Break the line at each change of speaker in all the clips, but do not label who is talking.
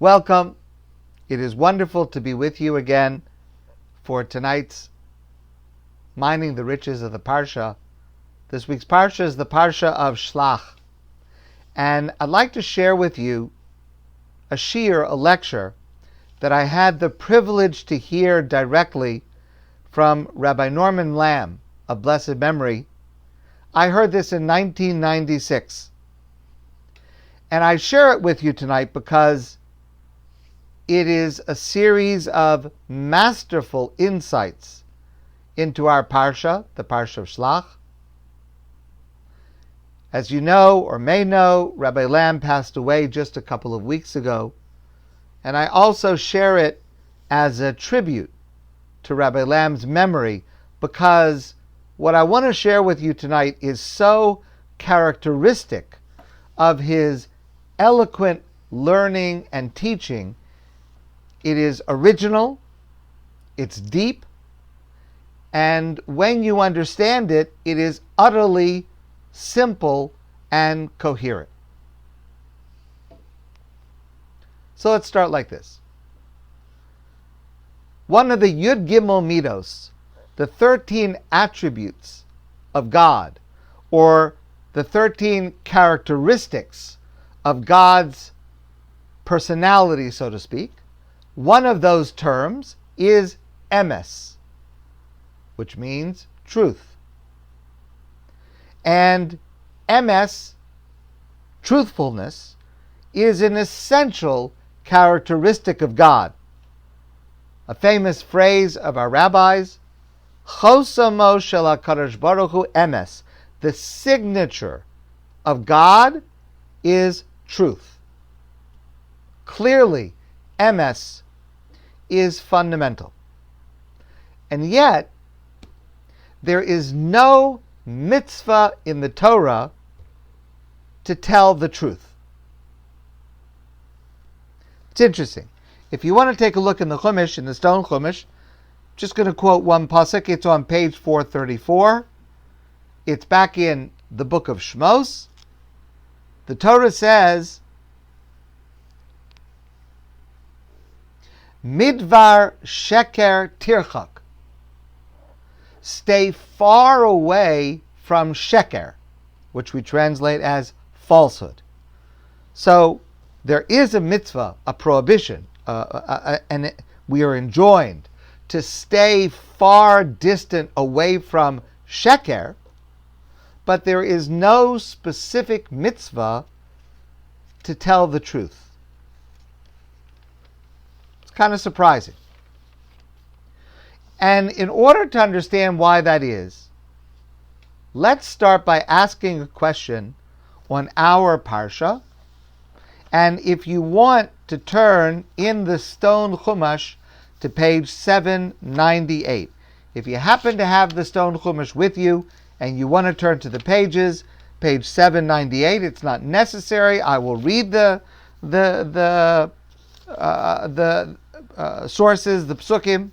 Welcome. It is wonderful to be with you again for tonight's Mining the Riches of the Parsha. This week's Parsha is the Parsha of Shelach. And I'd like to share with you a shiur, a lecture, that I had the privilege to hear directly from Rabbi Norman Lamm of blessed memory. I heard this in 1996. And I share it with you tonight because it is a series of masterful insights into our Parsha, the Parsha of Shelach. As you know or may know, Rabbi Lamm passed away just a couple of weeks ago, and I also share it as a tribute to Rabbi Lamm's memory because what I want to share with you tonight is so characteristic of his eloquent learning and teaching. It is original, it's deep, and when you understand it, it is utterly simple and coherent. So let's start like this. One of the Yud Gimel Midos, the 13 attributes of God, or the 13 characteristics of God's personality, so to speak, one of those terms is Emes, which means truth. And Emes, truthfulness, is an essential characteristic of God. A famous phrase of our rabbis, Chosamo shel HaKadosh Baruch Hu Emes, the signature of God is truth. Clearly, Emes is fundamental. And yet, there is no mitzvah in the Torah to tell the truth. It's interesting. If you want to take a look in the Chumash, in the stone Chumash, just going to quote one pasuk. It's on page 434. It's back in the book of Shmos. The Torah says, Midvar Sheker Tirchak. Stay far away from Sheker, which we translate as falsehood. So there is a mitzvah, a prohibition, and we are enjoined to stay far distant away from Sheker, but there is no specific mitzvah to tell the truth. Kind of surprising. And in order to understand why that is, let's start by asking a question on our Parsha. And if you want to turn in the stone Chumash to page 798. If you happen to have the stone Chumash with you and you want to turn to the pages, page 798, it's not necessary. I will read the sources, the psukim.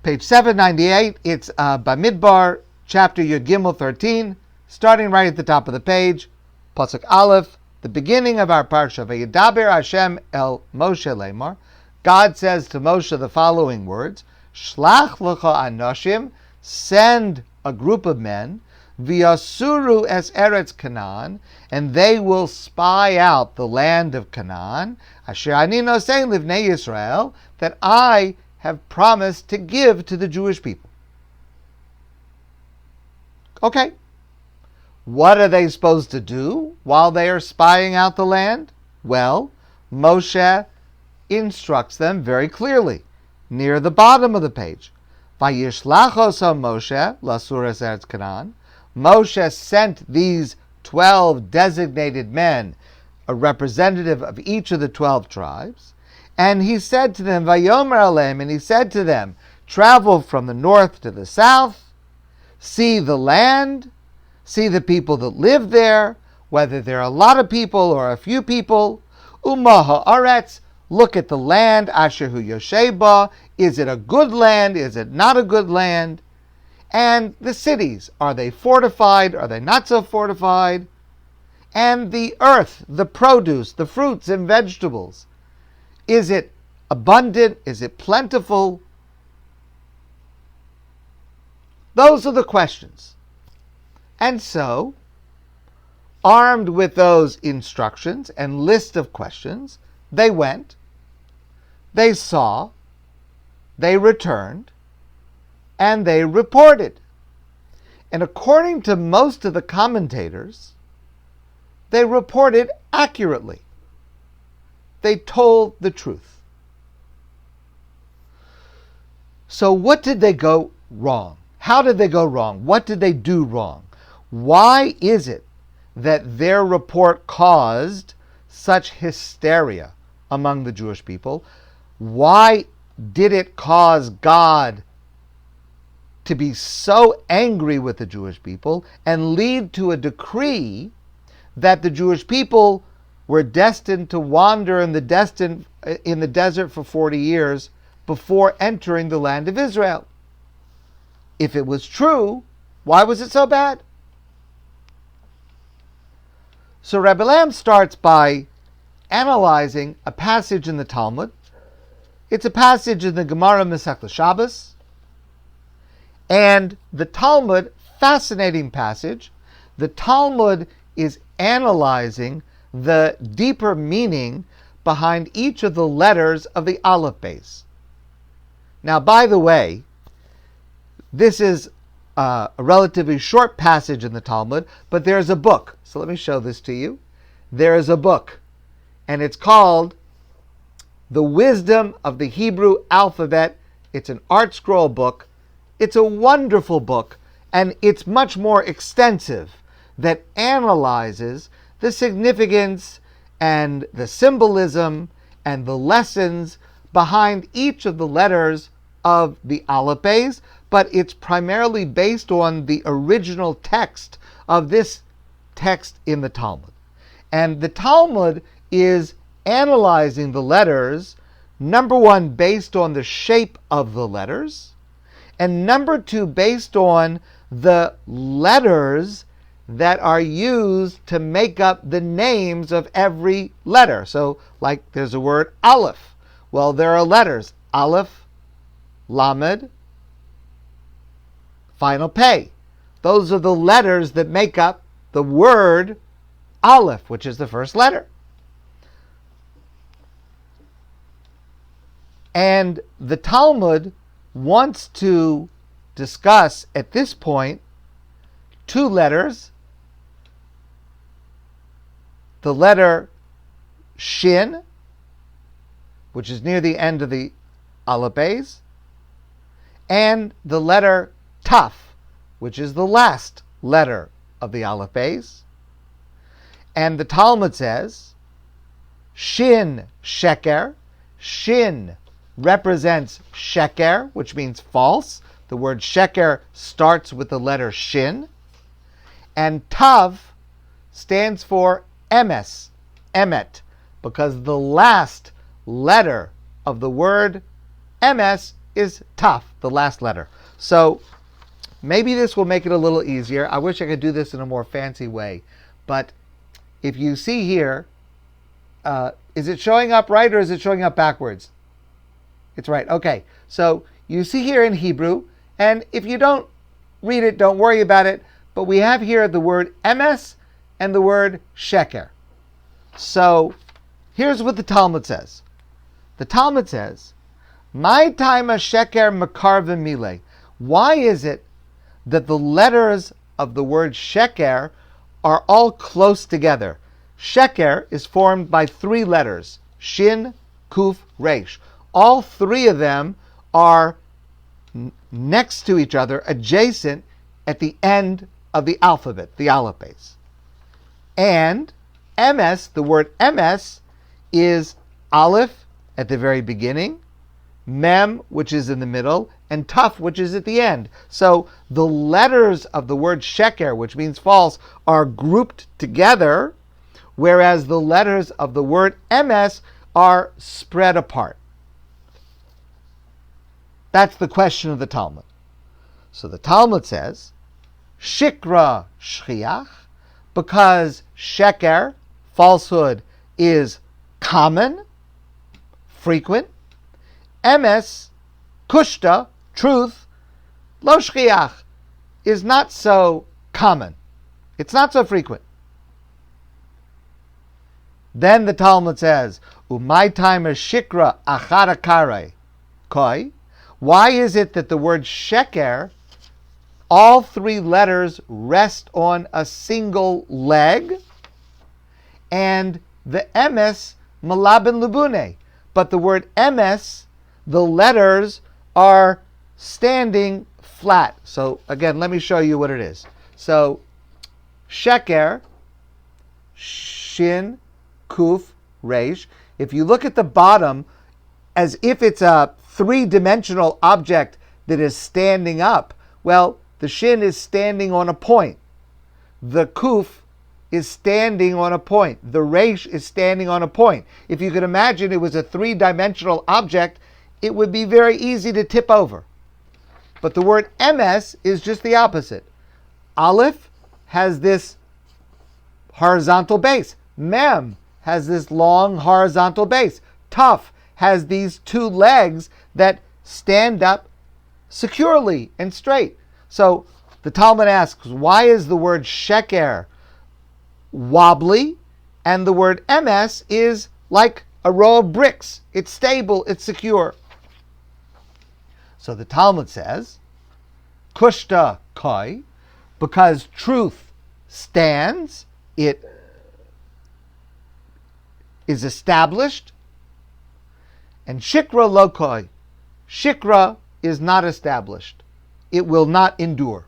Page 798, it's Bamidbar, chapter Yud Gimel 13, starting right at the top of the page, Pasuk Aleph, the beginning of our Parsha, Vayedaber Hashem el Moshe lemar. God says to Moshe the following words, Shlach lecha anoshim, send a group of men, V'yasuru es Eretz Canaan, and they will spy out the land of Canaan, Asher ani nosein livnei Yisrael, that I have promised to give to the Jewish people. Okay. What are they supposed to do while they are spying out the land? Well, Moshe instructs them very clearly, near the bottom of the page. Vayishlachos Moshe lasur es Eretz Canaan. Moshe sent these 12 designated men, a representative of each of the 12 tribes, and he said to them, Vayomer aleim, and he said to them, travel from the north to the south, see the land, see the people that live there, whether there are a lot of people or a few people, Umah ha'aretz, look at the land, Asher hu yosheba, is it a good land, is it not a good land? And the cities, are they fortified, are they not so fortified? And the earth, the produce, the fruits and vegetables, is it abundant? Is it plentiful? Those are the questions. And so, armed with those instructions and list of questions, they went, they saw, they returned, and they reported. And according to most of the commentators, they reported accurately. They told the truth. So what did they go wrong? How did they go wrong? What did they do wrong? Why is it that their report caused such hysteria among the Jewish people? Why did it cause God to be so angry with the Jewish people and lead to a decree that the Jewish people were destined to wander in the desert for 40 years before entering the land of Israel? If it was true, why was it so bad? So Rabbi Lamm starts by analyzing a passage in the Talmud. It's a passage in the Gemara Masechta Shabbos. And the Talmud, fascinating passage, the Talmud is analyzing the deeper meaning behind each of the letters of the Aleph base. Now, by the way, this is a relatively short passage in the Talmud, but there's a book. So let me show this to you. There is a book, and it's called The Wisdom of the Hebrew Alphabet. It's an art scroll book. It's a wonderful book, and it's much more extensive, that analyzes the significance and the symbolism and the lessons behind each of the letters of the Aleph base, but it's primarily based on the original text of this text in the Talmud. And the Talmud is analyzing the letters, number one, based on the shape of the letters, and number two, based on the letters that are used to make up the names of every letter. So, like there's a word Aleph. Well, there are letters Aleph, Lamed, final Pei. Those are the letters that make up the word Aleph, which is the first letter. And the Talmud wants to discuss at this point two letters. The letter Shin, which is near the end of the Aleph base, and the letter Taf, which is the last letter of the Aleph base. And the Talmud says, Shin Sheker. Shin represents Sheker, which means false. The word Sheker starts with the letter Shin. And Tav stands for Emes, Emet, because the last letter of the word Emes is Taf, the last letter. So maybe this will make it a little easier. I wish I could do this in a more fancy way. But if you see here, is it showing up right or is it showing up backwards? It's right. Okay. So you see here in Hebrew, and if you don't read it, don't worry about it. But we have here the word Emes and the word Sheker. So here's what the Talmud says. The Talmud says, My taima Sheker makar v'mile. Why is it that the letters of the word Sheker are all close together? Sheker is formed by three letters, Shin, Kuf, Resh. All three of them are next to each other, adjacent at the end of the alphabet, the Aleph base. And Emes, the word Emes, is Aleph at the very beginning, Mem, which is in the middle, and Taf, which is at the end. So the letters of the word Sheker, which means false, are grouped together, whereas the letters of the word Emes are spread apart. That's the question of the Talmud. So the Talmud says, Shikra Shchiach, because Sheker, falsehood, is common, frequent. Emes, kushta, truth, lo shchiach, is not so common. It's not so frequent. Then the Talmud says, Umay timer shikra acharakare koi. Why is it that the word sheker, all three letters rest on a single leg, and the emes malabin lubune, but the word emes, the letters are standing flat? So again, let me show you what it is. So sheker, shin, kuf, reish. If you look at the bottom, as if it's a three-dimensional object that is standing up, well, the shin is standing on a point. The kuf is standing on a point. The reish is standing on a point. If you could imagine it was a three-dimensional object, it would be very easy to tip over. But the word emes is just the opposite. Aleph has this horizontal base. Mem has this long horizontal base. Taf has these two legs that stand up securely and straight. So the Talmud asks, why is the word sheker wobbly and the word emes is like a row of bricks? It's stable, it's secure. So the Talmud says, kushta koi, because truth stands, it is established, and shikra lokoi, shikra is not established. It will not endure.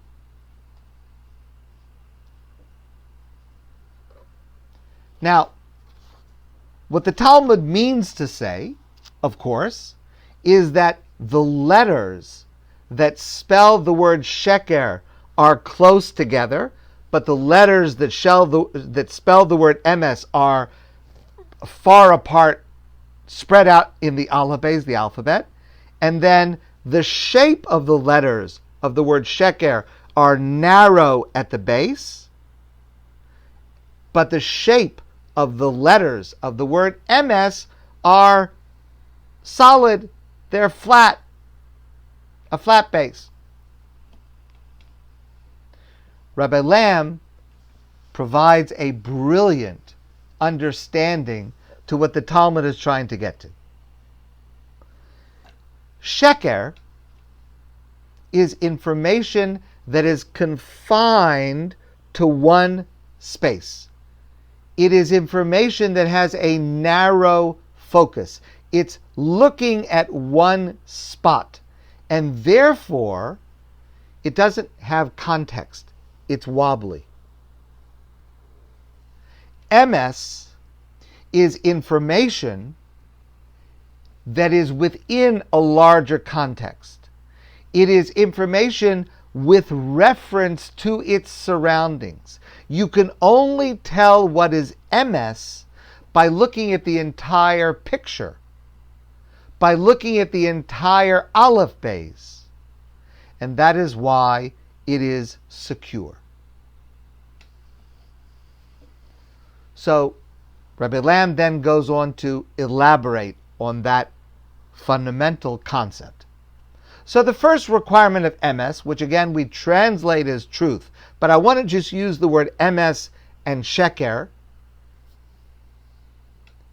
Now, what the Talmud means to say, of course, is that the letters that spell the word sheker are close together, but the letters that spell the word emes are far apart, spread out in the alphabet, the alphabet, and then the shape of the letters of the word sheker are narrow at the base, but the shape of the letters of the word emes are solid, they're flat, a flat base. Rabbi Lamm provides a brilliant understanding to what the Talmud is trying to get to. Sheker is information that is confined to one space. It is information that has a narrow focus. It's looking at one spot, and therefore it doesn't have context. It's wobbly. Emes is information that is within a larger context. It is information with reference to its surroundings. You can only tell what is emes by looking at the entire picture, by looking at the entire aleph base. And that is why it is secure. So Rabbi Lamm then goes on to elaborate on that fundamental concept. So the first requirement of emes, which again we translate as truth, but I want to just use the word emes and sheker.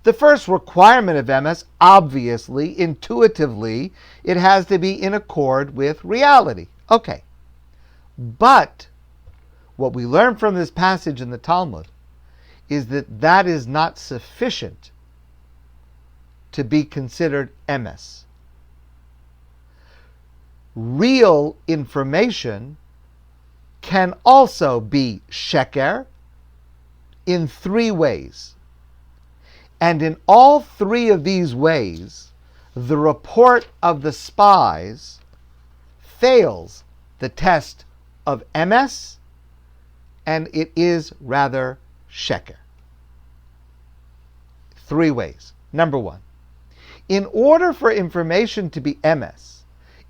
The first requirement of emes, obviously, intuitively, it has to be in accord with reality. Okay. But what we learn from this passage in the Talmud is that that is not sufficient to be considered emes. Real information can also be sheker in three ways. And in all three of these ways, the report of the spies fails the test of emes, and it is rather sheker. Three ways. Number one, in order for information to be emes,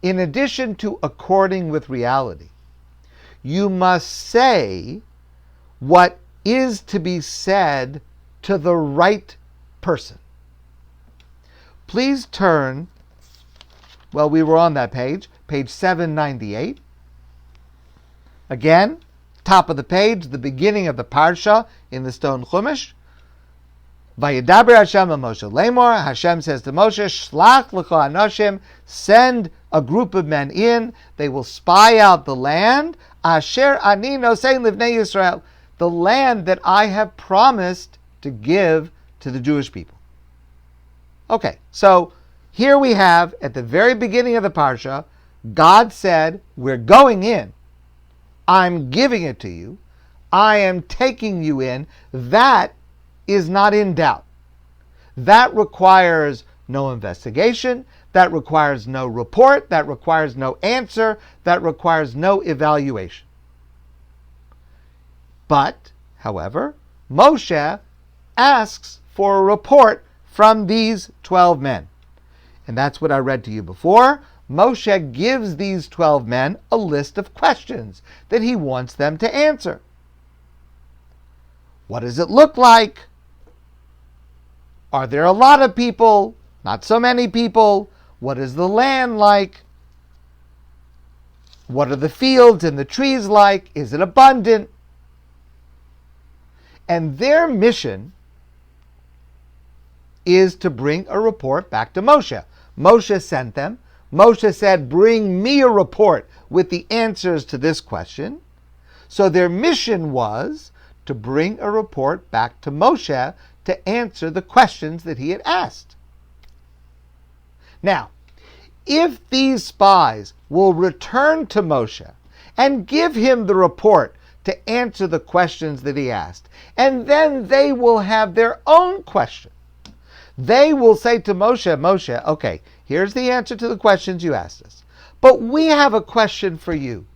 in addition to according with reality, you must say what is to be said to the right person. Please turn, well, we were on that page 798. Again, top of the page, the beginning of the Parsha in the stone Chumash. Vayedaber Hashem el Moshe Lemor. Hashem says to Moshe, Shelach lecha anoshim, send a group of men in. They will spy out the land. Asher ani nosei livnei Yisrael, the land that I have promised to give to the Jewish people. Okay, so here we have, at the very beginning of the Parsha, God said, we're going in. I'm giving it to you. I am taking you in. That is not in doubt. That requires no investigation. That requires no report. That requires no answer. That requires no evaluation. But, however, Moshe asks for a report from these 12 men. And that's what I read to you before. Moshe gives these 12 men a list of questions that he wants them to answer. What does it look like? Are there a lot of people? Not so many people? What is the land like? What are the fields and the trees like? Is it abundant? And their mission is to bring a report back to Moshe. Moshe sent them. Moshe said, bring me a report with the answers to this question. So their mission was to bring a report back to Moshe to answer the questions that he had asked. Now, if these spies will return to Moshe and give him the report to answer the questions that he asked, and then they will have their own question. They will say to Moshe, Moshe, okay, here's the answer to the questions you asked us, but we have a question for you.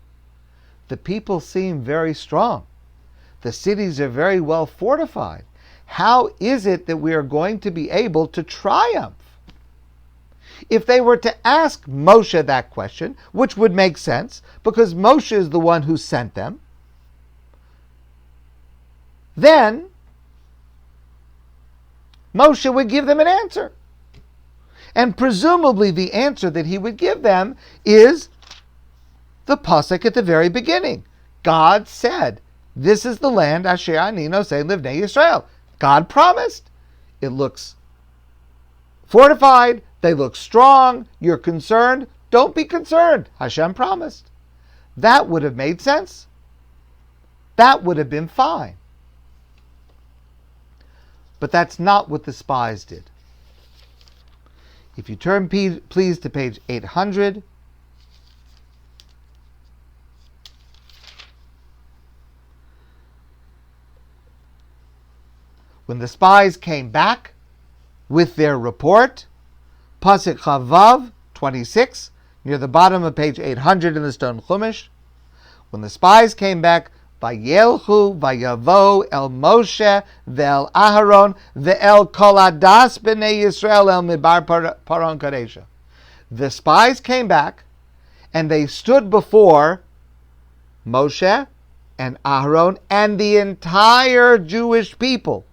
The people seem very strong. The cities are very well fortified. How is it that we are going to be able to triumph? If they were to ask Moshe that question, which would make sense, because Moshe is the one who sent them, then Moshe would give them an answer. And presumably the answer that he would give them is the pasuk at the very beginning. God said, this is the land Asher Ani Nosei Livnei Yisrael. God promised. It looks fortified. They look strong. You're concerned. Don't be concerned. Hashem promised. That would have made sense. That would have been fine. But that's not what the spies did. If you turn, please, to page 800. When the spies came back with their report, Pasuk Chavav 26, near the bottom of page 800 in the stone Chumash, when the spies came back, Vayelchu vayavo el Moshe ve'el Aharon ve'el kol hadas b'nei Yisrael el midbar paron kadesha. The spies came back and they stood before Moshe and Aharon and the entire Jewish people.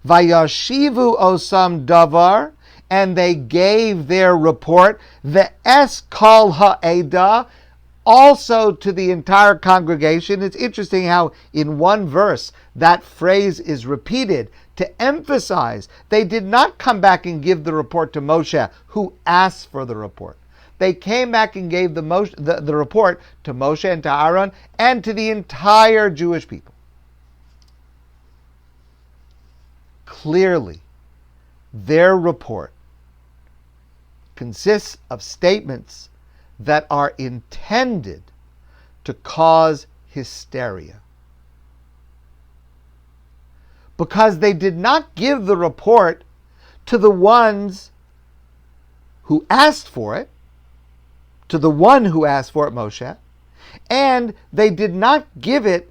Vayashivu osam davar, and they gave their report, the es kol ha'eda, also to the entire congregation. It's interesting how in one verse that phrase is repeated to emphasize they did not come back and give the report to Moshe, who asked for the report. They came back and gave the report to Moshe and to Aaron and to the entire Jewish people. Clearly, their report consists of statements that are intended to cause hysteria. Because they did not give the report to the ones who asked for it, to the one who asked for it, Moshe, and they did not give it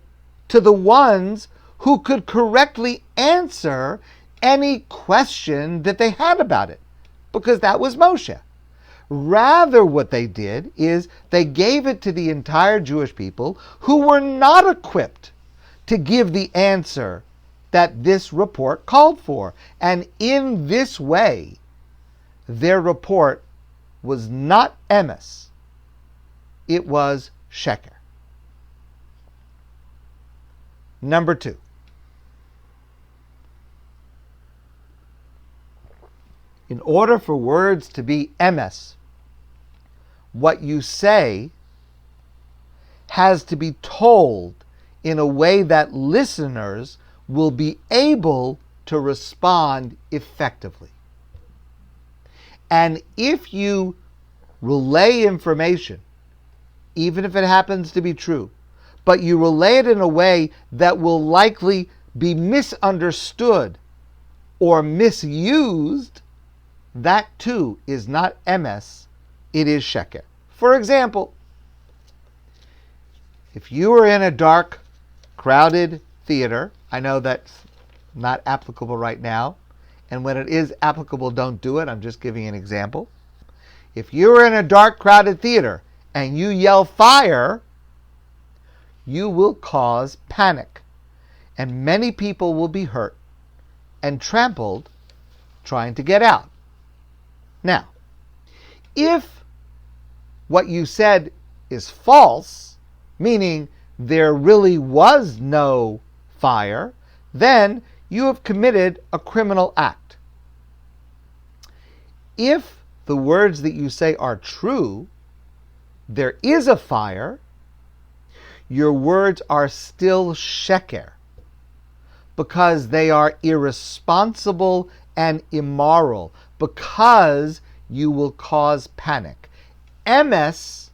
to the ones who could correctly answer any question that they had about it, because that was Moshe. Rather, what they did is they gave it to the entire Jewish people who were not equipped to give the answer that this report called for. And in this way, their report was not emes, it was sheker. Number 2. In order for words to be emes, what you say has to be told in a way that listeners will be able to respond effectively. And if you relay information, even if it happens to be true, but you relay it in a way that will likely be misunderstood or misused, that too is not emes, it is sheker. For example, if you were in a dark, crowded theater, I know that's not applicable right now, and when it is applicable, don't do it. I'm just giving an example. If you were in a dark, crowded theater and you yell fire, you will cause panic, and many people will be hurt and trampled trying to get out. Now, if what you said is false, meaning there really was no fire, then you have committed a criminal act. If the words that you say are true, there is a fire, your words are still sheker, because they are irresponsible and immoral, because you will cause panic. Emes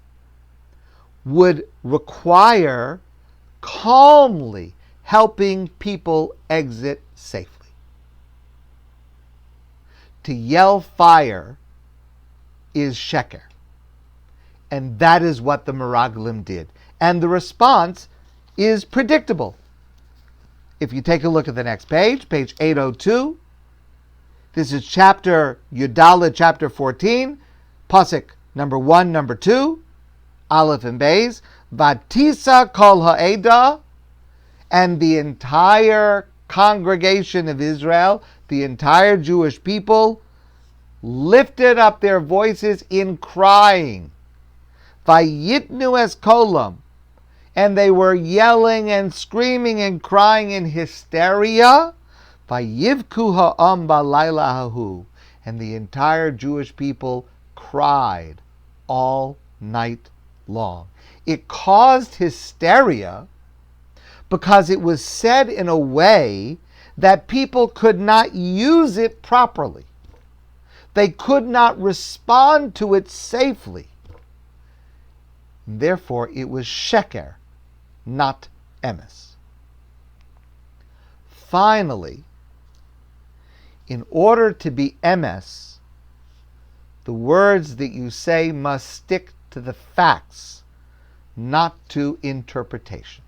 would require calmly helping people exit safely. To yell fire is sheker. And that is what the Meraglim did. And the response is predictable. If you take a look at the next page, page 802, this is chapter Yudala, chapter 14, pasuk number 1, number 2, Aleph and Beis, Vatisa kol ha'eda, and the entire congregation of Israel, the entire Jewish people, lifted up their voices in crying. Vayitnu es kolam, and they were yelling and screaming and crying in hysteria. Vayivku ha'am b'layla hahu, and the entire Jewish people cried all night long. It caused hysteria because it was said in a way that people could not use it properly. They could not respond to it safely. Therefore, it was sheker, not emes. Finally, in order to be emes, the words that you say must stick to the facts, not to interpretation.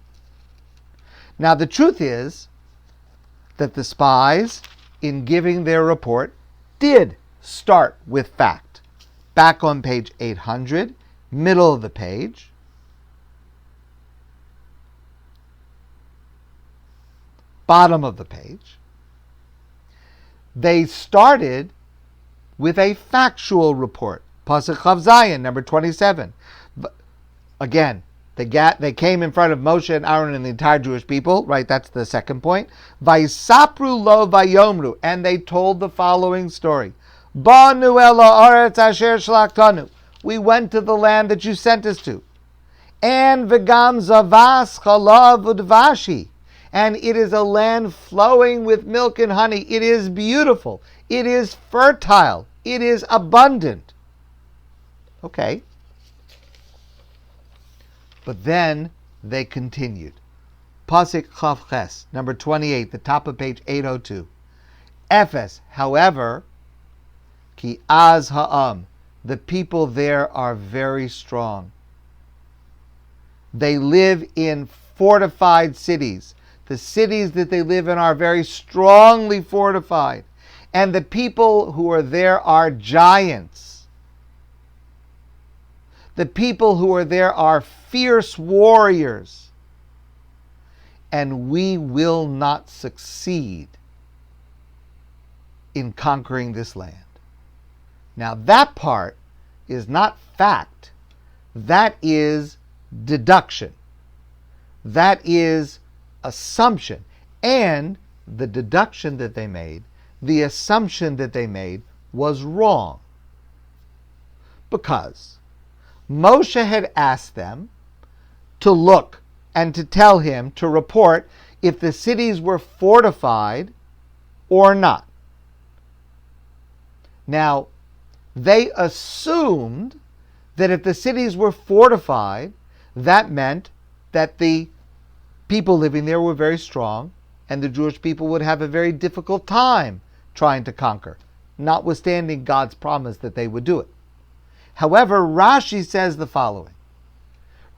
Now, the truth is that the spies, in giving their report, did start with fact. Back on page 800, middle of the page, bottom of the page, they started with a factual report. Pasuk Chav Zayin, number 27. Again, they came in front of Moshe and Aaron and the entire Jewish people, right? That's the second point. Vaisapru lo vayomru, and they told the following story. Banu el haaretz asher shlachtanu. We went to the land that you sent us to. And v'gam zavas chalav udvashi. And it is a land flowing with milk and honey. It is beautiful. It is fertile. It is abundant. Okay. But then they continued. Pasuk Chav Ches, number 28, the top of page 802. Ephes, however, ki az ha'am, the people there are very strong. They live in fortified cities. The cities that they live in are very strongly fortified. And the people who are there are giants. The people who are there are fierce warriors. And we will not succeed in conquering this land. Now that part is not fact. That is deduction. That is assumption. And the deduction that they made, the assumption that they made, was wrong. Because Moshe had asked them to look and to tell him, to report if the cities were fortified or not. Now, they assumed that if the cities were fortified, that meant that the people living there were very strong, and the Jewish people would have a very difficult time trying to conquer, notwithstanding God's promise that they would do it. However, Rashi says the following.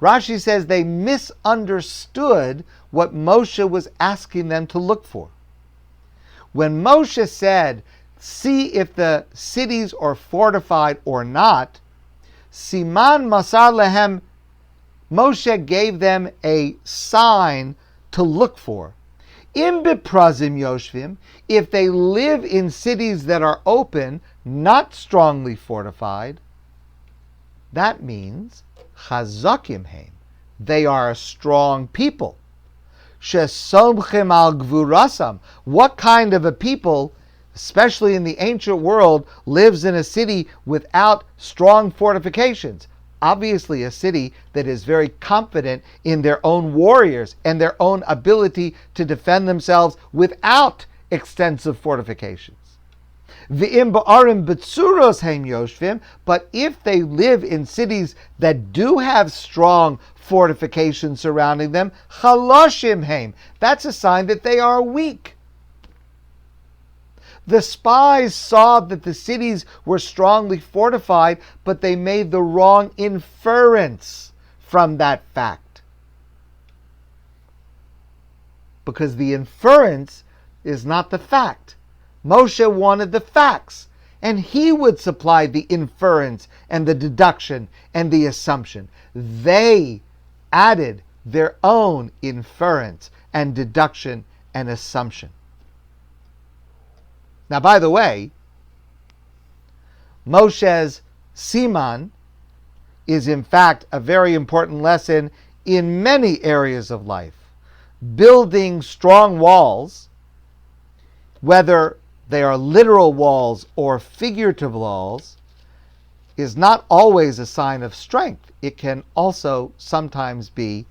Rashi says they misunderstood what Moshe was asking them to look for. When Moshe said, see if the cities are fortified or not, Siman Masar Lehem, Moshe gave them a sign to look for. Im beprazim yoshvim, if they live in cities that are open, not strongly fortified, that means chazakim heim, they are a strong people. Shesomchem al gvurasam, what kind of a people, especially in the ancient world, lives in a city without strong fortifications? Obviously a city that is very confident in their own warriors and their own ability to defend themselves without extensive fortifications. V'im ba'arim b'tzuros heim yoshvim, but if they live in cities that do have strong fortifications surrounding them, chaloshim heim, that's a sign that they are weak. The spies saw that the cities were strongly fortified, but they made the wrong inference from that fact. Because the inference is not the fact. Moshe wanted the facts, and he would supply the inference and the deduction and the assumption. They added their own inference and deduction and assumption. Now, by the way, Moshe's siman is in fact a very important lesson in many areas of life. Building strong walls, whether they are literal walls or figurative walls, is not always a sign of strength. It can also sometimes be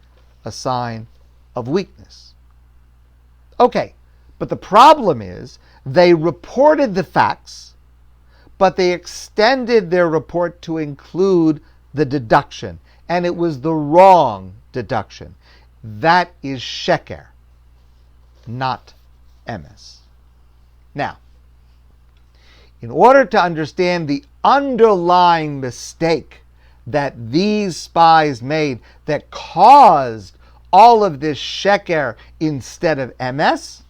a sign of weakness. Okay, but the problem is they reported the facts, but they extended their report to include the deduction, and it was the wrong deduction. That is sheker, not emes. Now, in order to understand the underlying mistake that these spies made that caused all of this sheker instead of emes,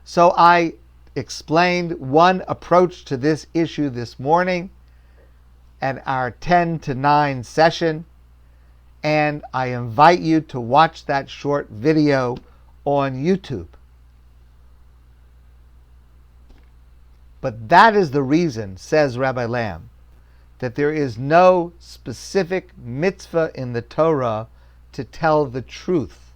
so I explained one approach to this issue this morning at our 10 to 9 session, and I invite you to watch that short video on YouTube. But that is the reason, says Rabbi Lamm, that there is no specific mitzvah in the Torah to tell the truth.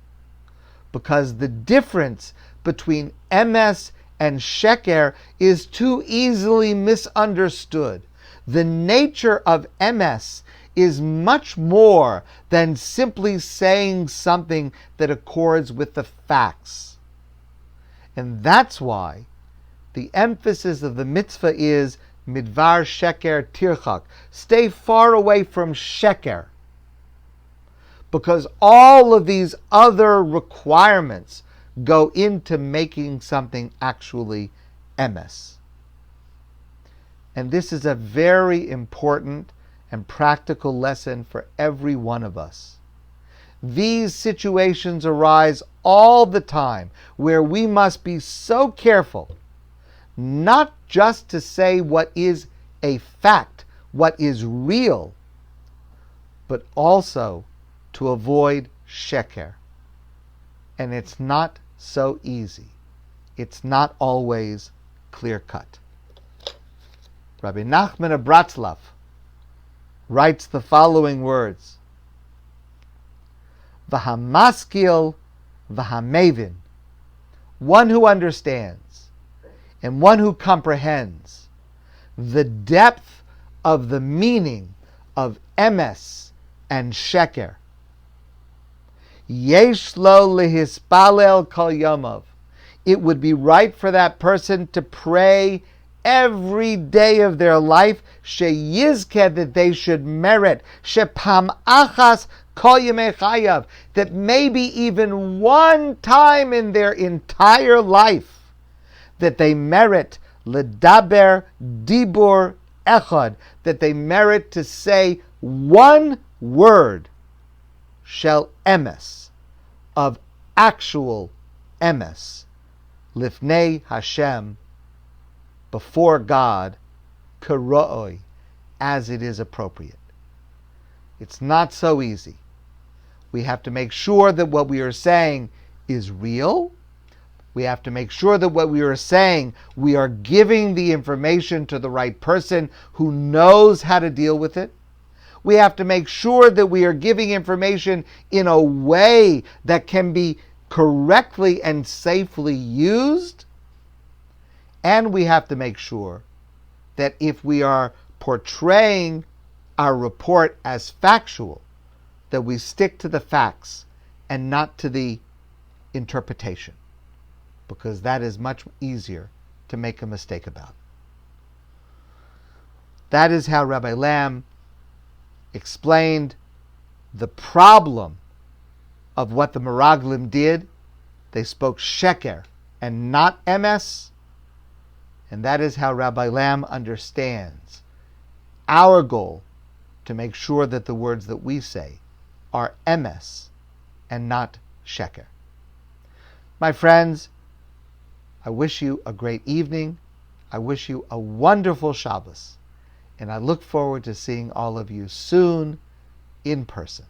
Because the difference between emes and sheker is too easily misunderstood. The nature of emes is much more than simply saying something that accords with the facts. And that's why the emphasis of the mitzvah is midvar sheker tirchak. Stay far away from sheker. Because all of these other requirements go into making something actually emes. And this is a very important and practical lesson for every one of us. These situations arise all the time where we must be so careful not just to say what is a fact, what is real, but also to avoid sheker. And it's not so easy. It's not always clear-cut. Rabbi Nachman of Bratslav writes the following words: V'hamaskil v'hamevin, one who understands and one who comprehends the depth of the meaning of emes and sheker. Yesh lo lehispalel kol yomov. It would be right for that person to pray every day of their life, sheyizkeh, that they should merit, shepam achas kol yemei chayav, that maybe even one time in their entire life, that they merit ledaber dibur echad, that they merit to say one word, shel emes, of actual emes, lifnei Hashem, before God, karoi, as it is appropriate. It's not so easy. We have to make sure that what we are saying is real. We have to make sure that what we are saying, we are giving the information to the right person who knows how to deal with it. We have to make sure that we are giving information in a way that can be correctly and safely used. And we have to make sure that if we are portraying our report as factual, that we stick to the facts and not to the interpretation, because that is much easier to make a mistake about. That is how Rabbi Lamm explained the problem of what the Meraglim did. They spoke sheker and not emes. And that is how Rabbi Lamm understands our goal to make sure that the words that we say are emes and not sheker. My friends, I wish you a great evening. I wish you a wonderful Shabbos. And I look forward to seeing all of you soon in person.